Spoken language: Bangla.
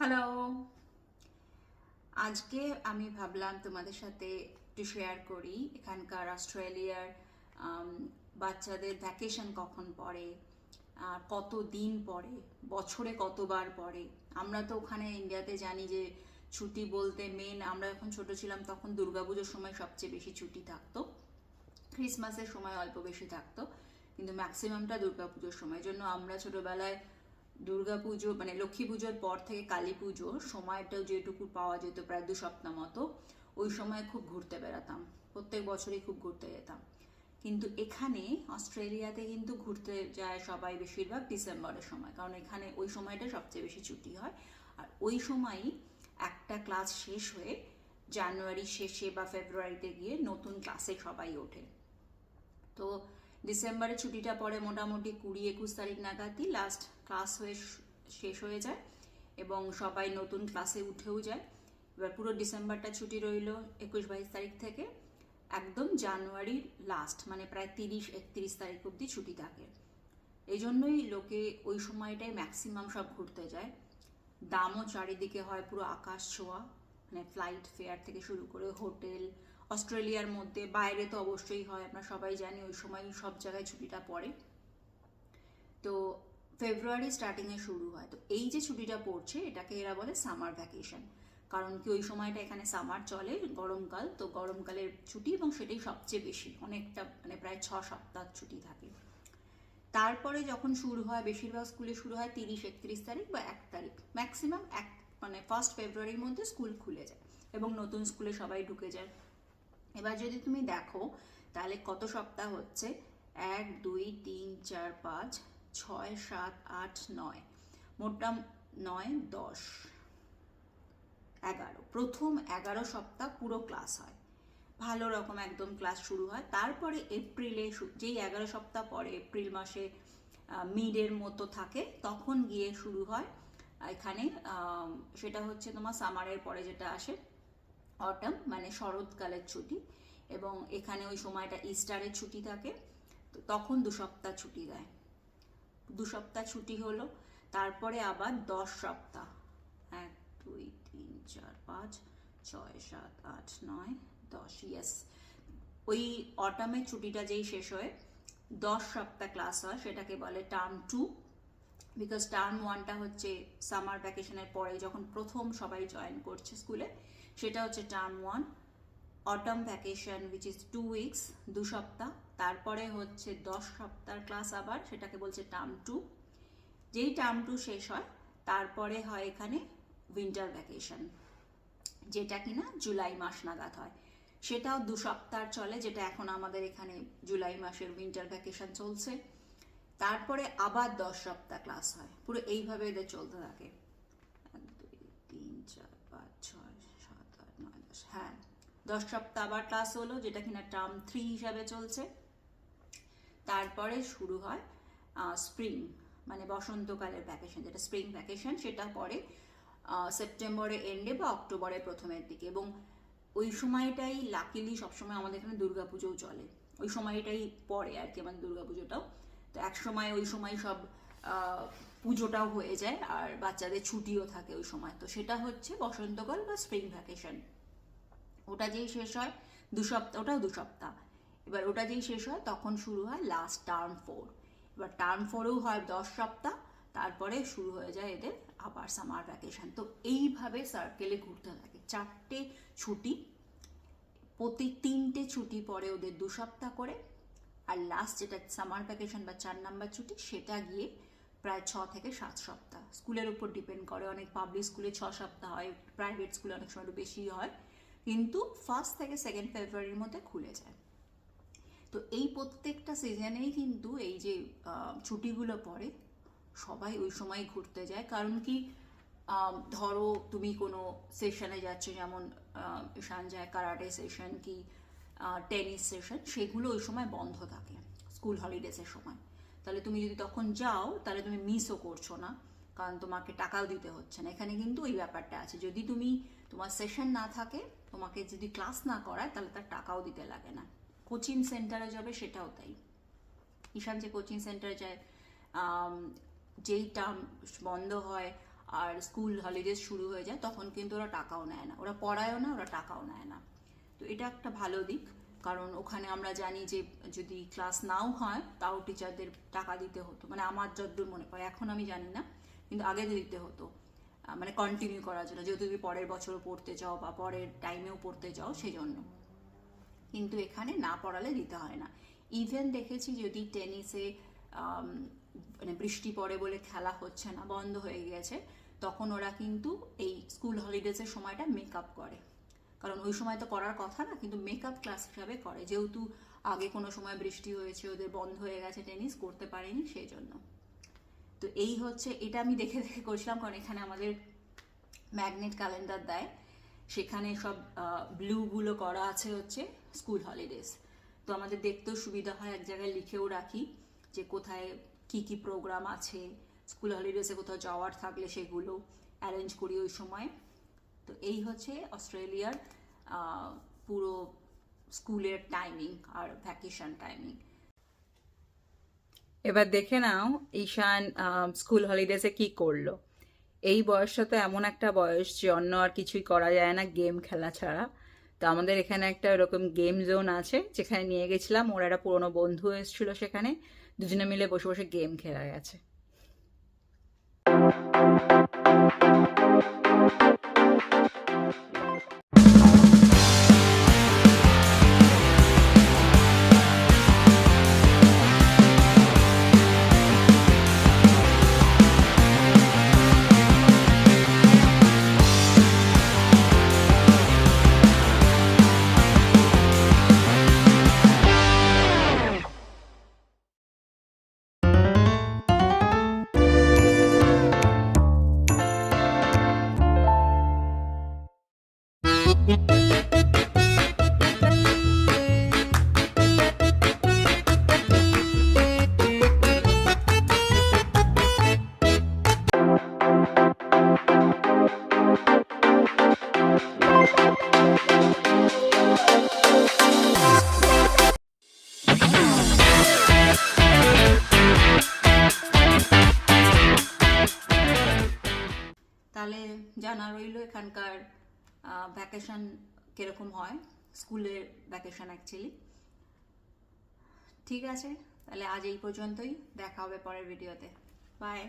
হ্যালো। আজকে আমি ভাবলাম তোমাদের সাথে একটু শেয়ার করি এখানকার অস্ট্রেলিয়ার আম, বাচ্চাদের ভ্যাকেশন কখন পড়ে, আর কত দিন পড়ে, বছরে কতবার পড়ে। আমরা তো ওখানে ইন্ডিয়াতে জানি যে ছুটি বলতে মেন, আমরা যখন ছোট ছিলাম তখন দুর্গাপুজোর সময় সবচেয়ে বেশি ছুটি থাকতো, ক্রিসমাসের সময় অল্প বেশি থাকতো, কিন্তু ম্যাক্সিমামটা দুর্গাপুজোর সময়। জন্য আমরা ছোটবেলায় দুর্গাপুজো মানে লক্ষ্মী পুজোর পর থেকে কালী পুজোর সময়টাও যেটুকু পাওয়া যেত, প্রায় 2 সপ্তাহ মতো, ওই সময় খুব ঘুরতে বেড়াতাম। প্রত্যেক বছরই খুব ঘুরতে যেতাম। কিন্তু এখানে অস্ট্রেলিয়াতে কিন্তু ঘুরতে যায় সবাই বেশিরভাগ ডিসেম্বরের সময়, কারণ এখানে ওই সময়টা সবচেয়ে বেশি ছুটি হয়। আর ওই সময়ই একটা ক্লাস শেষ হয়ে জানুয়ারি শেষে বা ফেব্রুয়ারিতে গিয়ে নতুন ক্লাসে সবাই ওঠে। তো ডিসেম্বরে ছুটিটা পড়ে মোটামুটি 20-21 তারিখ নাগাদই লাস্ট ক্লাস হয়ে শেষ হয়ে যায়, এবং সবাই নতুন ক্লাসে উঠেও যায়। এবার পুরো ডিসেম্বরটা ছুটি রইল 21-22 তারিখ থেকে একদম জানুয়ারির লাস্ট, মানে প্রায় 30-31 তারিখ অবধি ছুটি থাকে। এই জন্যই লোকে ওই সময়টাই ম্যাক্সিমাম সব ঘুরতে যায়। দামও চারিদিকে হয় পুরো আকাশ ছোঁয়া, মানে ফ্লাইট ফেয়ার থেকে শুরু করে হোটেল। অস্ট্রেলিয়ার মধ্যে বাইরে তো অবশ্যই হয়, আমরা সবাই জানি ওই সময় সব জায়গায় ছুটিটা পড়ে। তো ফেব্রুয়ারি স্টার্টিংয়ে শুরু হয়। তো এই যে ছুটিটা পড়ছে এটাকে এরা বলে সামার ভ্যাকেশন, কারণ কি ওই সময়টা এখানে সামার চলে, গরমকাল, তো গরমকালের ছুটি, এবং সেটাই সবচেয়ে বেশি, অনেকটা মানে প্রায় 6 সপ্তাহ ছুটি থাকে। তারপরে যখন শুরু হয়, বেশিরভাগ স্কুলে শুরু হয় 30-31 তারিখ বা 1 তারিখ, ম্যাক্সিমাম মানে 1 ফেব্রুয়ারির মধ্যে স্কুল খুলে যায় এবং নতুন স্কুলে সবাই ঢুকে যায়। এবার যদি তুমি দেখো তাহলে কত সপ্তাহ হচ্ছে, 1 2 3 4 5 6 7 8 9, মোটটা 9 10 11, প্রথম 11 সপ্তাহ পুরো ক্লাস হয়, ভালো রকম একদম ক্লাস শুরু হয়। তারপরে এপ্রিলে, যেই 11 সপ্তাহ পরে এপ্রিল মাসে মিডের মতো থাকে, তখন গিয়ে শুরু হয় এখানে সেটা হচ্ছে তোমার সামারের পরে যেটা আসে অটাম, মানে শরৎকালের ছুটি। এবং এখানে ওই সময়টা ইস্টারের ছুটি থাকে, তো তখন 2 সপ্তাহ ছুটি দেয়। 2 সপ্তাহ ছুটি হলো, তারপরে আবার 10 সপ্তাহ, 1 2 3 4 5 6 7 8 9 10, ইয়েস। ওই অটামের ছুটিটা যেই শেষ হয়ে 10 সপ্তাহ ক্লাস হয় সেটাকে বলে টার্ম 2। বিকজ টার্ম 1টা হচ্ছে সামার ভ্যাকেশনের পরে যখন প্রথম সবাই জয়েন করছে স্কুলে, সেটা হচ্ছে term 1। Autumn vacation which is 2 weeks, 2 সপ্তাহ, তারপরে হচ্ছে 10 সপ্তাহ ক্লাস আবার, সেটাকে বলছে টার্ম 2। যেই টার্ম 2 শেষ হয় তারপরে হয় এখানে উইন্টার ভ্যাকেশন, যেটা কিনা জুলাই মাস নাগাদ হয়। সেটাও 2 সপ্তাহ চলে, যেটা এখন আমাদের এখানে জুলাই মাসের উইন্টার ভ্যাকেশন চলছে। তারপরে আবার 10 সপ্তাহ ক্লাস হয়, পুরো এইভাবে এদের চলতে থাকে। 1 2 3 4 5 6 7 8 9 10, হ্যাঁ, 10 সপ্তাহ আবার ক্লাস হলো, যেটা কিনা টার্ম 3 হিসাবে চলছে। তারপরে শুরু হয় স্প্রিং, মানে বসন্তকালের ভ্যাকেশন, যেটা স্প্রিং ভ্যাকেশন, সেটা পরে সেপ্টেম্বরের এন্ডে বা অক্টোবরের প্রথমের দিকে। এবং ওই সময়টাই লাকিলি সবসময় আমাদের এখানে দুর্গাপুজোও চলে, ওই সময়টাই পড়ে আর কি আমাদের দুর্গাপুজোটাও। তো এক সময় ওই সময় সব পুজোটাও হয়ে যায় আর বাচ্চাদের ছুটিও থাকে ওই সময়। তো সেটা হচ্ছে বসন্তকাল বা স্প্রিং ভ্যাকেশন। ওটা যেই শেষ হয় 2 সপ্তাহ, ওটাও 2 সপ্তাহ। এবার ওটা যেই শেষ হয় তখন শুরু হয় লাস্ট টার্ম 4। এবার টার্ম 4ও হয় 10 সপ্তাহ, তারপরে শুরু হয়ে যায় এদের আবার সামার ভ্যাকেশন। তো এইভাবে সার্কেলে ঘুরতে থাকে, 4টে ছুটি, প্রতি 3টে ছুটি পরে ওদের 2 সপ্তাহ করে। আর লাস্ট যেটা সামার ভ্যাকেশন বা 4 নম্বর ছুটি, সেটা গিয়ে প্রায় 6 থেকে 7 সপ্তাহ, স্কুলের উপর ডিপেন্ড করে। অনেক পাবলিক স্কুলে 6 সপ্তাহ হয়, প্রাইভেট স্কুলে অনেক সময় একটু বেশি হয়, কিন্তু 1 থেকে 2 ফেব্রুয়ারির মধ্যে খুলে যায়। তো এই প্রত্যেকটা সিজনেই কিন্তু এই যে ছুটিগুলো পড়ে, সবাই ওই সময় ঘুরতে যায়। কারণ কি, ধরো তুমি কোনো সেশনে যাচ্ছ, যেমন ঈশান যায় কারাটে সেশন কি টেনিস সেশন, সেগুলো ওই সময় বন্ধ থাকে স্কুল হলিডেজের সময়। তাহলে তুমি যদি তখন যাও তাহলে তুমি মিসও করছো না, কারণ তোমাকে টাকাও দিতে হচ্ছে না। এখানে কিন্তু ওই ব্যাপারটা আছে, যদি তুমি তোমার সেশন না থাকে, তোমাকে যদি ক্লাস না করায়, তাহলে তার টাকাও দিতে লাগে না। কোচিং সেন্টারে যাবে সেটাও তাই, ঈশান যে কোচিং সেন্টারে যায়, যেই টার্ম বন্ধ হয় আর স্কুল হলিডেজ শুরু হয়ে যায় তখন কিন্তু ওরা টাকাও নেয় না, ওরা পড়ায়ও না, ওরা টাকাও নেয় না। তো এটা একটা ভালো দিক, কারণ ওখানে আমরা জানি যে যদি ক্লাস নাও হয় তাও টিচারদের টাকা দিতে হতো, মানে আমার যতদূর মনে পড়ে, এখন আমি জানি না, কিন্তু আগে দিতে হতো মানে কন্টিনিউ করার জন্য, যেহেতু তুমি পরের বছরও পড়তে চাও বা পরের টাইমেও পড়তে চাও সেই জন্য। কিন্তু এখানে না পড়ালে দিতে হয় না। ইভেন দেখেছি যদি টেনিসে মানে বৃষ্টি পড়ে বলে খেলা হচ্ছে না, বন্ধ হয়ে গেছে, তখন ওরা কিন্তু এই স্কুল হলিডেজের সময়টা মেকআপ করে, কারণ ওই সময় তো করার কথা না, কিন্তু মেকআপ ক্লাস হিসাবে করে, যেহেতু আগে কোনো সময় বৃষ্টি হয়েছে, ওদের বন্ধ হয়ে গেছে, টেনিস করতে পারেনি সেই জন্য। তো এই হচ্ছে, এটা আমি দেখে দেখে করছিলাম, কারণ এখানে আমাদের ম্যাগনেট ক্যালেন্ডার দেয়, সেখানে সব ব্লুগুলো করা আছে হচ্ছে স্কুল হলিডেজ। তো আমাদের দেখতেও সুবিধা হয়, এক জায়গায় লিখেও রাখি যে কোথায় কি কি প্রোগ্রাম আছে, স্কুল হলিডেজে কোথাও যাওয়ার থাকলে সেগুলো অ্যারেঞ্জ করি ওই সময়। তো এই হচ্ছে অস্ট্রেলিয়ার পুরো স্কুলের টাইমিং আর ভ্যাকেশন টাইমিং। এবার দেখে নাও ঈশান স্কুল হলিডেজে কি করলো। এই বয়সটা তো এমন একটা বয়স যে অন্য আর কিছুই করা যায় না গেম খেলা ছাড়া। তো আমাদের এখানে একটা এরকম গেম জোন আছে, যেখানে নিয়ে গেছিলাম, ওর একটা পুরোনো বন্ধু এসেছিল, সেখানে দুজনে মিলে বসে বসে গেম খেলা গেছে। তাহলে জানা রইল এখানকার ভ্যাকেশন কিরকম হয়, স্কুলের ভ্যাকেশন অ্যাকচুয়ালি। ঠিক আছে, তাহলে আজ এই পর্যন্তই, দেখা হবে পরের ভিডিওতে, বাই।